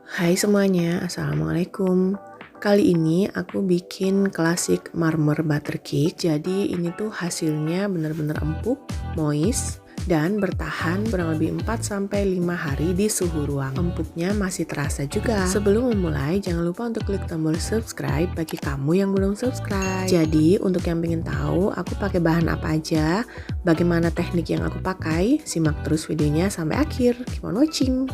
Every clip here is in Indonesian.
Hai semuanya, Assalamualaikum. Kali ini aku bikin klasik marmer butter cake. Jadi ini tuh hasilnya bener-bener empuk, moist, dan bertahan kurang lebih 4-5 hari di suhu ruang. Empuknya masih terasa juga. Sebelum memulai, jangan lupa untuk klik tombol subscribe bagi kamu yang belum subscribe. Jadi untuk yang pengen tahu aku pakai bahan apa aja, bagaimana teknik yang aku pakai, simak terus videonya sampai akhir. Keep on watching.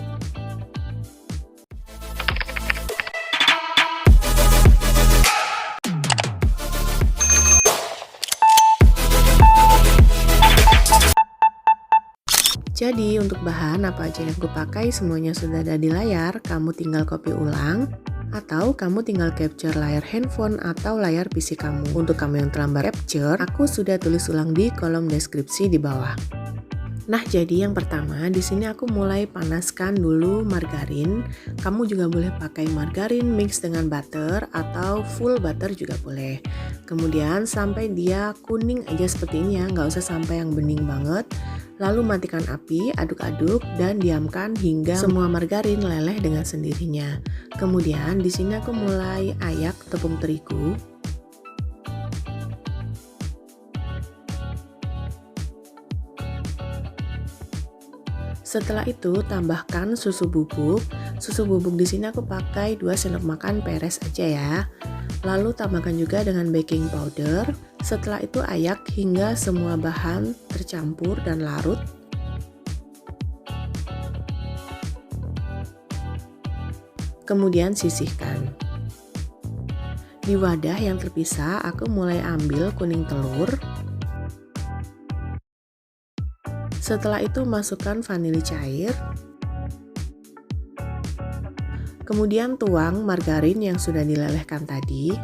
Jadi untuk bahan apa aja yang aku pakai semuanya sudah ada di layar, kamu tinggal copy ulang atau kamu tinggal capture layar handphone atau layar PC kamu. Untuk kamu yang terlambat capture, aku sudah tulis ulang di kolom deskripsi di bawah. Nah, jadi yang pertama di sini aku mulai panaskan dulu margarin. Kamu juga boleh pakai margarin mix dengan butter atau full butter juga boleh. Kemudian sampai dia kuning aja seperti ini ya, nggak usah sampai yang bening banget. Lalu matikan api, aduk-aduk dan diamkan hingga semua margarin leleh dengan sendirinya. Kemudian di sini aku mulai ayak tepung terigu. Setelah itu tambahkan susu bubuk. Susu bubuk di sini aku pakai 2 sendok makan peres aja ya. Lalu tambahkan juga dengan baking powder. Setelah itu ayak hingga semua bahan tercampur dan larut. Kemudian sisihkan. Di wadah yang terpisah aku mulai ambil kuning telur. Setelah itu masukkan vanili cair. Kemudian tuang margarin yang sudah dilelehkan tadi.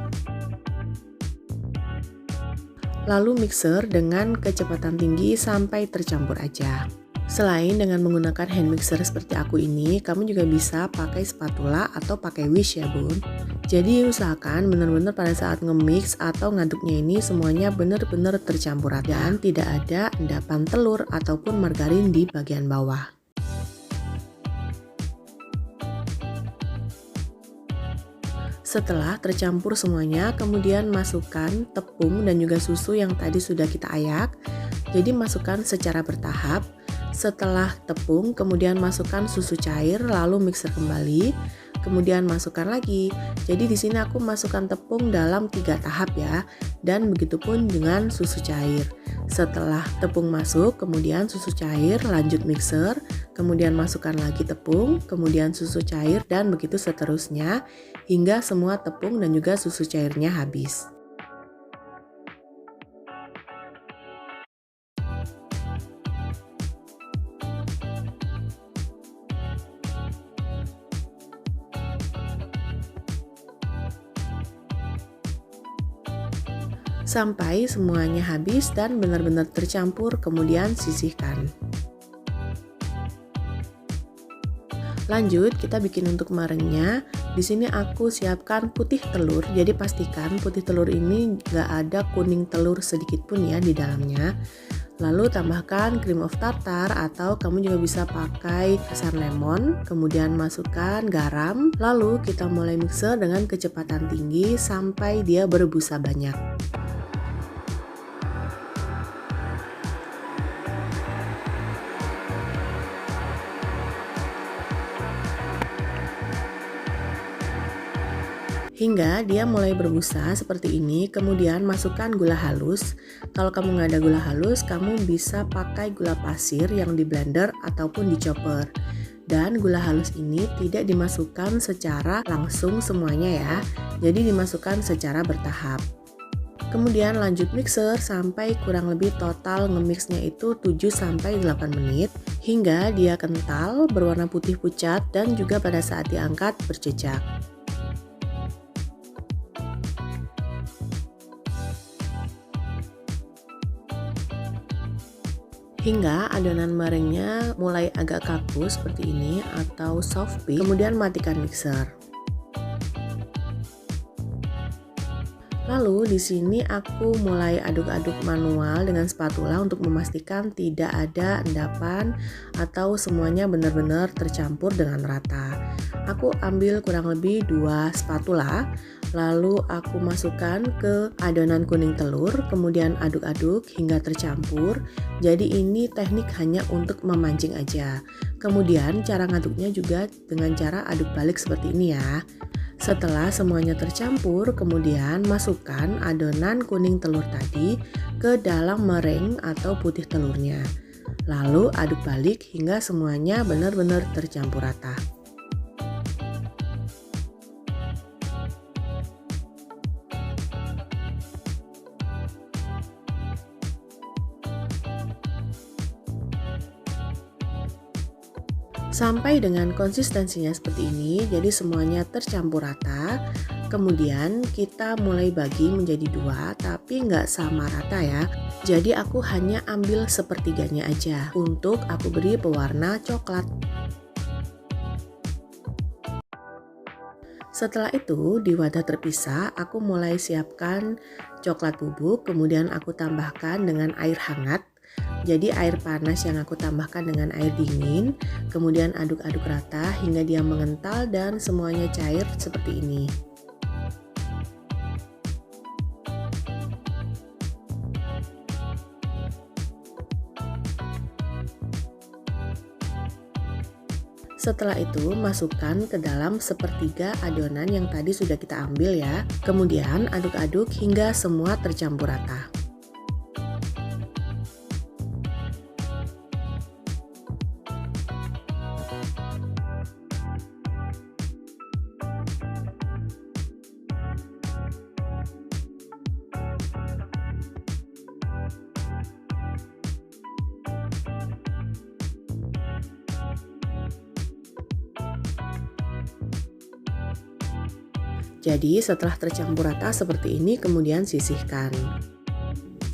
Lalu mixer dengan kecepatan tinggi sampai tercampur aja. Selain dengan menggunakan hand mixer seperti aku ini, kamu juga bisa pakai spatula atau pakai wish ya bun. Jadi usahakan benar-benar pada saat nge-mix atau ngaduknya ini semuanya benar-benar tercampur rata dan tidak ada endapan telur ataupun margarin di bagian bawah. Setelah tercampur semuanya, kemudian masukkan tepung dan juga susu yang tadi sudah kita ayak. Jadi masukkan secara bertahap. Setelah tepung, kemudian masukkan susu cair, lalu mixer kembali. Kemudian masukkan lagi. Jadi di sini aku masukkan tepung dalam 3 tahap ya. Dan begitupun dengan susu cair. Setelah tepung masuk, kemudian susu cair, lanjut mixer, kemudian masukkan lagi tepung, kemudian susu cair, dan begitu seterusnya hingga semua tepung dan juga susu cairnya habis. Sampai semuanya habis dan benar-benar tercampur, kemudian sisihkan. Lanjut, kita bikin untuk marengnya. Di sini aku siapkan putih telur. Jadi pastikan putih telur ini nggak ada kuning telur sedikit pun ya di dalamnya. Lalu tambahkan cream of tartar atau kamu juga bisa pakai asam lemon. Kemudian masukkan garam. Lalu kita mulai mixer dengan kecepatan tinggi sampai dia berbusa banyak. Hingga dia mulai berbusa seperti ini. Kemudian masukkan gula halus. Kalau kamu nggak ada gula halus, kamu bisa pakai gula pasir yang di blender ataupun di chopper. Dan gula halus ini tidak dimasukkan secara langsung semuanya ya. Jadi dimasukkan secara bertahap. Kemudian lanjut mixer sampai kurang lebih total nge-mixnya itu 7-8 menit. Hingga dia kental, berwarna putih pucat dan juga pada saat diangkat berjejak. Hingga adonan marengnya mulai agak kaku seperti ini atau soft peak, kemudian matikan mixer. Lalu di sini aku mulai aduk-aduk manual dengan spatula untuk memastikan tidak ada endapan atau semuanya benar-benar tercampur dengan rata. Aku ambil kurang lebih 2 spatula, lalu aku masukkan ke adonan kuning telur, kemudian aduk-aduk hingga tercampur. Jadi ini teknik hanya untuk memancing aja. Kemudian cara ngaduknya juga dengan cara aduk balik seperti ini ya. Setelah semuanya tercampur, kemudian masukkan adonan kuning telur tadi ke dalam meringue atau putih telurnya. Lalu aduk balik hingga semuanya benar-benar tercampur rata. Sampai dengan konsistensinya seperti ini, jadi semuanya tercampur rata. Kemudian kita mulai bagi menjadi 2, tapi nggak sama rata ya. Jadi aku hanya ambil sepertiganya aja untuk aku beri pewarna coklat. Setelah itu di wadah terpisah aku mulai siapkan coklat bubuk, kemudian aku tambahkan dengan air hangat. Jadi air panas yang aku tambahkan dengan air dingin, kemudian aduk-aduk rata hingga dia mengental dan semuanya cair seperti ini. Setelah itu masukkan ke dalam sepertiga adonan yang tadi sudah kita ambil ya. Kemudian aduk-aduk hingga semua tercampur rata. Jadi setelah tercampur rata seperti ini kemudian sisihkan.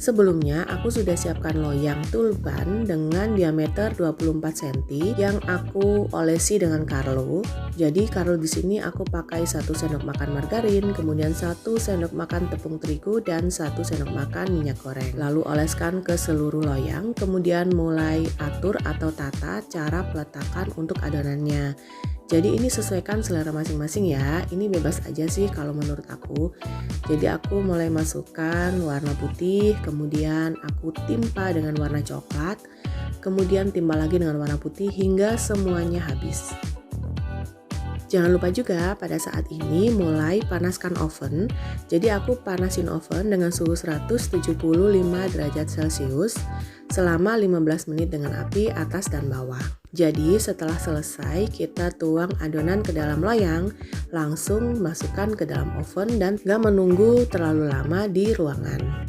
Sebelumnya aku sudah siapkan loyang tulpan dengan diameter 24 cm yang aku olesi dengan Carlo. Jadi Carlo di sini aku pakai 1 sendok makan margarin, kemudian 1 sendok makan tepung terigu dan 1 sendok makan minyak goreng. Lalu oleskan ke seluruh loyang, kemudian mulai atur atau tata cara peletakan untuk adonannya. Jadi ini sesuaikan selera masing-masing ya, ini bebas aja sih kalau menurut aku. Jadi aku mulai masukkan warna putih, kemudian aku timpa dengan warna coklat, kemudian timpa lagi dengan warna putih hingga semuanya habis. Jangan lupa juga pada saat ini mulai panaskan oven. Jadi aku panasin oven dengan suhu 175 derajat Celcius selama 15 menit dengan api atas dan bawah. Jadi setelah selesai kita tuang adonan ke dalam loyang, langsung masukkan ke dalam oven dan gak menunggu terlalu lama di ruangan.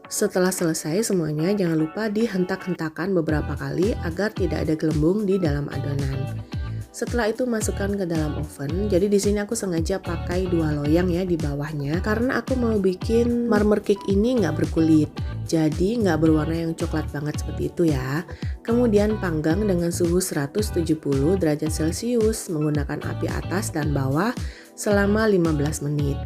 Setelah selesai semuanya, jangan lupa dihentak-hentakan beberapa kali agar tidak ada gelembung di dalam adonan. Setelah itu masukkan ke dalam oven. Jadi di sini aku sengaja pakai 2 loyang ya di bawahnya karena aku mau bikin marmer cake ini nggak berkulit. Jadi nggak berwarna yang coklat banget seperti itu ya. Kemudian panggang dengan suhu 170 derajat Celcius menggunakan api atas dan bawah selama 15 menit.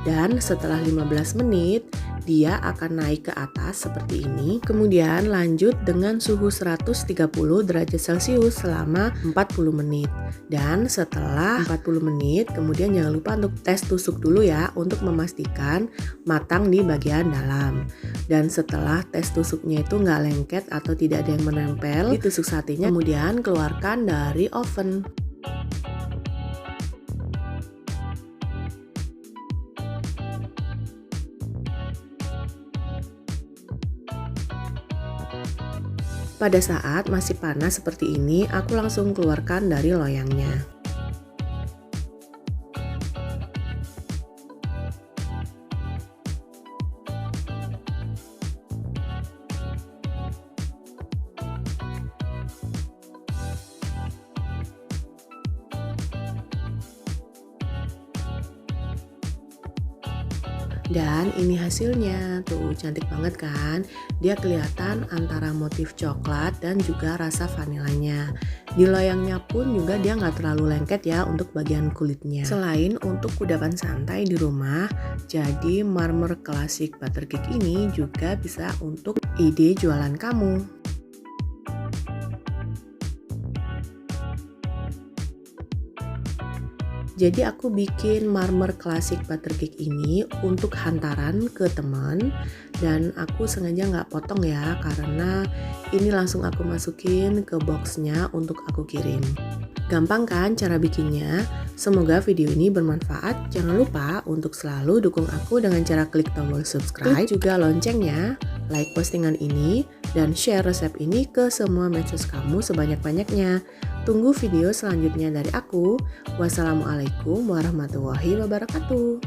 Dan setelah 15 menit dia akan naik ke atas seperti ini. Kemudian lanjut dengan suhu 130 derajat Celcius selama 40 menit. Dan setelah 40 menit, kemudian jangan lupa untuk tes tusuk dulu ya, untuk memastikan matang di bagian dalam. Dan setelah tes tusuknya itu nggak lengket atau tidak ada yang menempel di tusuk satenya, kemudian keluarkan dari oven. Pada saat masih panas seperti ini, aku langsung keluarkan dari loyangnya. Dan ini hasilnya, tuh cantik banget kan? Dia kelihatan antara motif coklat dan juga rasa vanilanya. Di loyangnya pun juga dia nggak terlalu lengket ya untuk bagian kulitnya. Selain untuk kudapan santai di rumah, jadi marmer klasik butter cake ini juga bisa untuk ide jualan kamu. Jadi aku bikin marmer klasik butter cake ini untuk hantaran ke teman, dan aku sengaja nggak potong ya, karena ini langsung aku masukin ke boxnya untuk aku kirim. Gampang kan cara bikinnya? Semoga video ini bermanfaat. Jangan lupa untuk selalu dukung aku dengan cara klik tombol subscribe, klik juga loncengnya, like postingan ini, dan share resep ini ke semua medsos kamu sebanyak-banyaknya. Tunggu video selanjutnya dari aku. Wassalamualaikum warahmatullahi wabarakatuh.